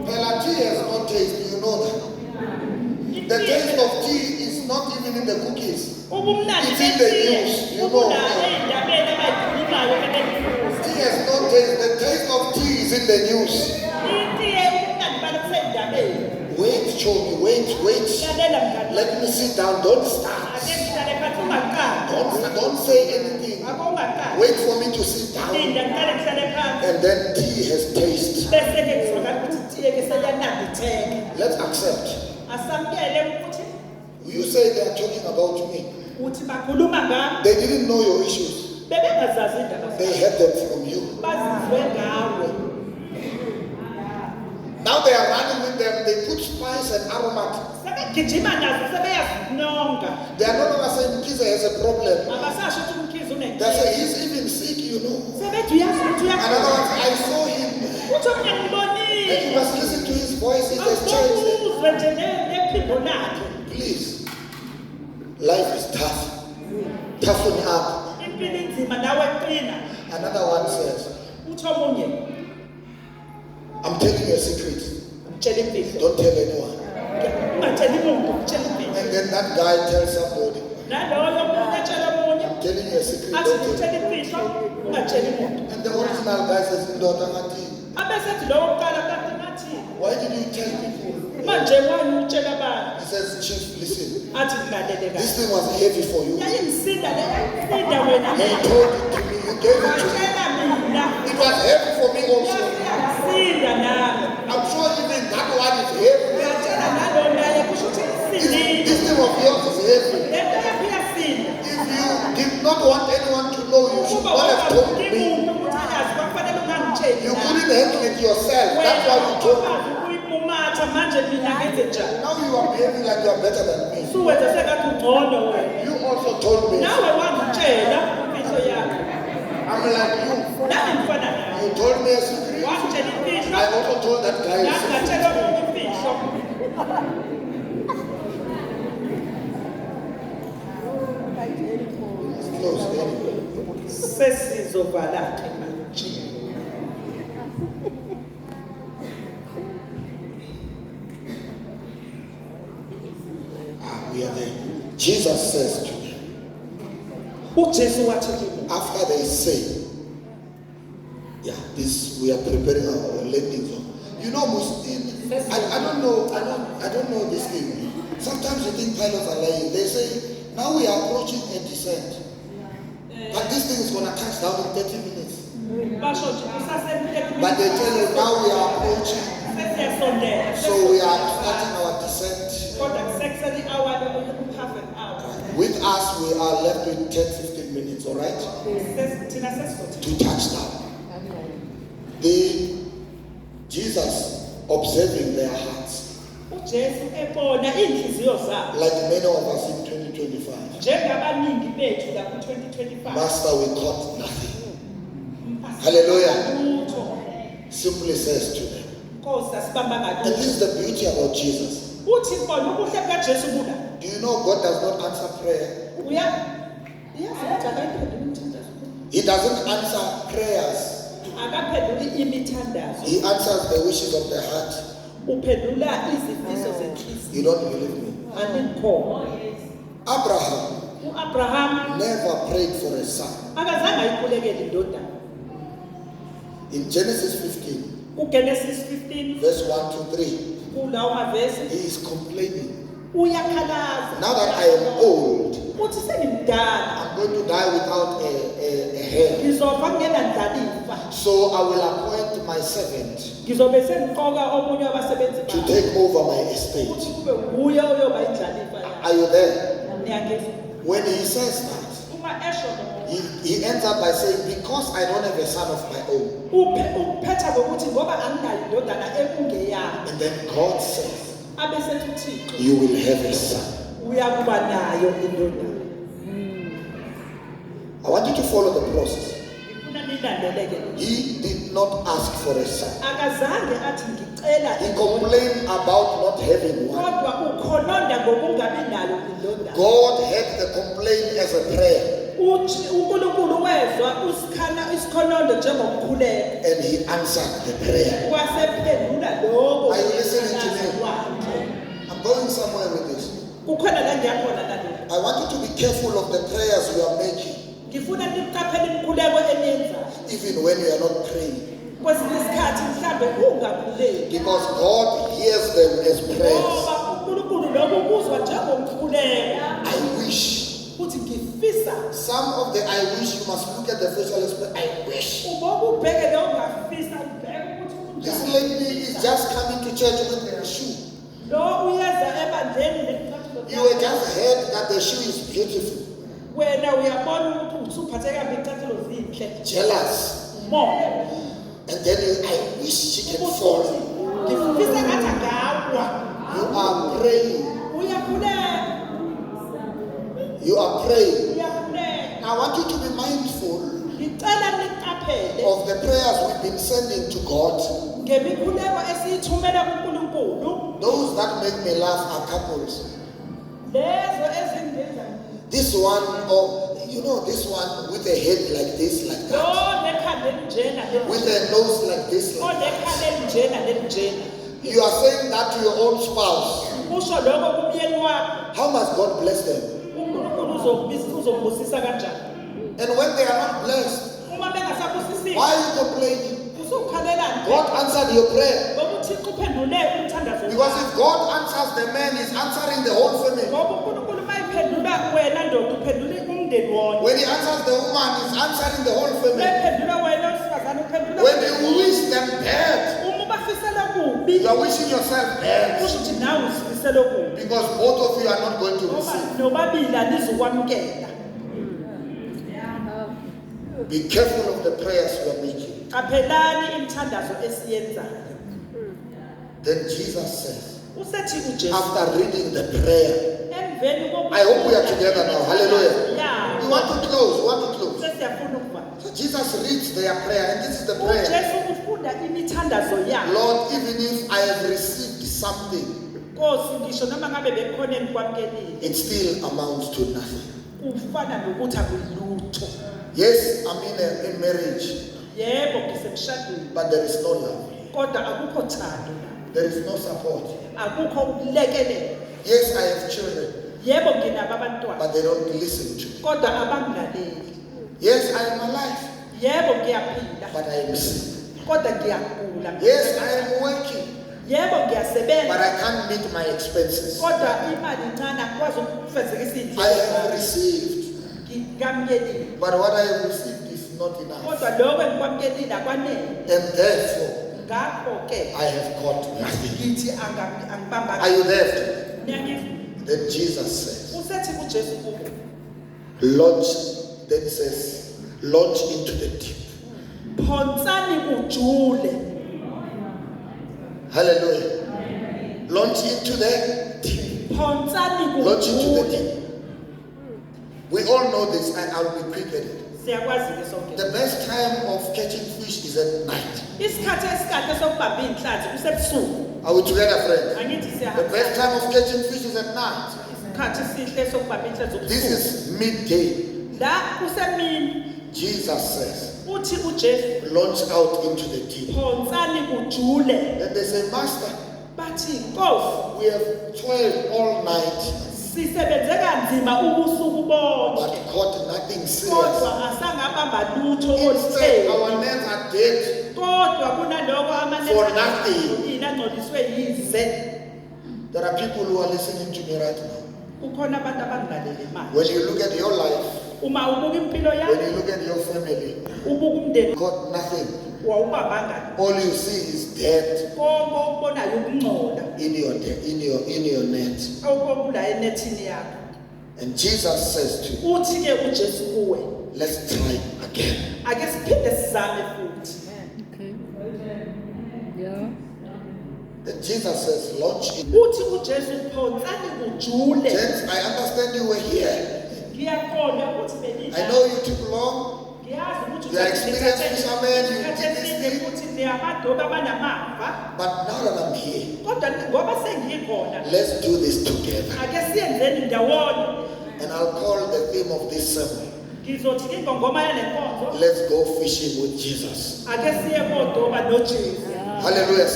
Well, tea has no taste, you know that. The taste of tea is not even in the cookies. It's in the news, you know. Tea has no taste. The taste of tea is in the news. Wait, show me, wait. Let me sit down. Don't start. Don't say anything. Wait for me to sit down. And then tea has taste. Let's accept. You say they are talking about me. They didn't know your issues. They heard them from you. Now they are running with them. They put spice and aromat. They are no longer saying Mkiza has a problem. They say he's even sick, you know. Another one, I saw him. And you must listen to his voice. It has changed. Please. Life is tough. Toughen up. Another one says, I'm telling you a secret. Don't tell anyone. And then that guy tells somebody, I'm telling you a secret. Don't tell anyone. And the original guy says, why did you tell people? He says, Chief, listen. This thing was heavy for you. He told it to me. You gave it to me. It was heavy for me also. I'm sure even that one is heavy. This thing of yours is heavy. If you did not want anyone to know, you should not have told me. You couldn't handle it yourself. That's why you told me. Now you are behaving like you are better than me. You also told me. I'm like you. You told me a secret. I also told that guy a secret. It's close we are there. Jesus says to them, after they say, we are preparing our landing zone. You know, I don't know this thing. Sometimes you think pilots are lying. They say, now we are approaching a descent. But this thing is going to touch down in 30 minutes. But they tell you, now we are approaching. So we are starting our descent. With us, we are left with 10-15 minutes, all right? To touchdown. Jesus observing their hearts. Like many of us in 2025. Master, we caught nothing. Hallelujah. Simply says to them. And this is the beauty about Jesus. Do you know God does not answer prayer? He doesn't answer prayers. He answers the wishes of the heart. You don't believe me? Abraham never prayed for a son. In Genesis 15, verse 1 to 3, he is complaining. Now that I am old, I'm going to die without a heir. So I will appoint my servant to take over my estate. Are you there? When he says that, he ends up by saying, because I don't have a son of my own. And then God says, you will have a son. I want you to follow the process. He did not ask for a son. He complained about not having one. God had the complaint as a prayer. And he answered the prayer. I want you to be careful of the prayers you are making. Even when you are not praying. Because God hears them as prayers. I wish. Some of the I wish, you must look at the facial expression. I wish. This lady is just coming to church with her shoe. You were just heard that the shoe is beautiful. Jealous. And then I wish she can fall. You are praying. You are praying. I want you to be mindful of the prayers we've been sending to God. Those that make me laugh are couples. This one, or you know, this one with a head like this, like that. With a nose like this, like that. You are saying that to your own spouse. How must God bless them? And when they are not blessed, why are you complaining? God answered your prayer. Because if God answers the man, he's answering the whole family. When he answers the woman, he's answering the whole family. When you wish them bad, you are wishing yourself bad. Because both of you are not going to receive. Be careful of the prayers you are making. Then Jesus says, after reading the prayer, I hope we are together now. Hallelujah. We want to close. So Jesus reads their prayer, and this is the prayer. Lord, even if I have received something, it still amounts to nothing. Yes, I'm in a marriage, but there is no love. There is no support. Yes, I have children, but they don't listen to me. Yes, I am alive, but I am sick. Yes, I am working, but I can't meet my expenses. I have received, but what I have received is not enough. And therefore, I have got nothing. Are you there? Then Jesus says, launch. Then he says, launch into the deep. Hallelujah. Launch into the deep. Launch into the deep. We all know this. I'll be quick at it. The best time of catching fish is at night. Are we together, friends? The best time of catching fish is at night. This is midday. Jesus says, launch out into the deep. Then they say, Master, we have toiled all night, but caught nothing serious. Instead, our nets are dead for nothing. There are people who are listening to me right now. When you look at your life, when you look at your family, got nothing. All you see is death in your net. And Jesus says to you, let's try again. Then Jesus says, launch in. James, I understand you were here. I know you took long. You are experienced fishermen, you did this thing. But now that I'm here, let's do this together. And I'll call the theme of this sermon, let's go fishing with Jesus. Hallelujah.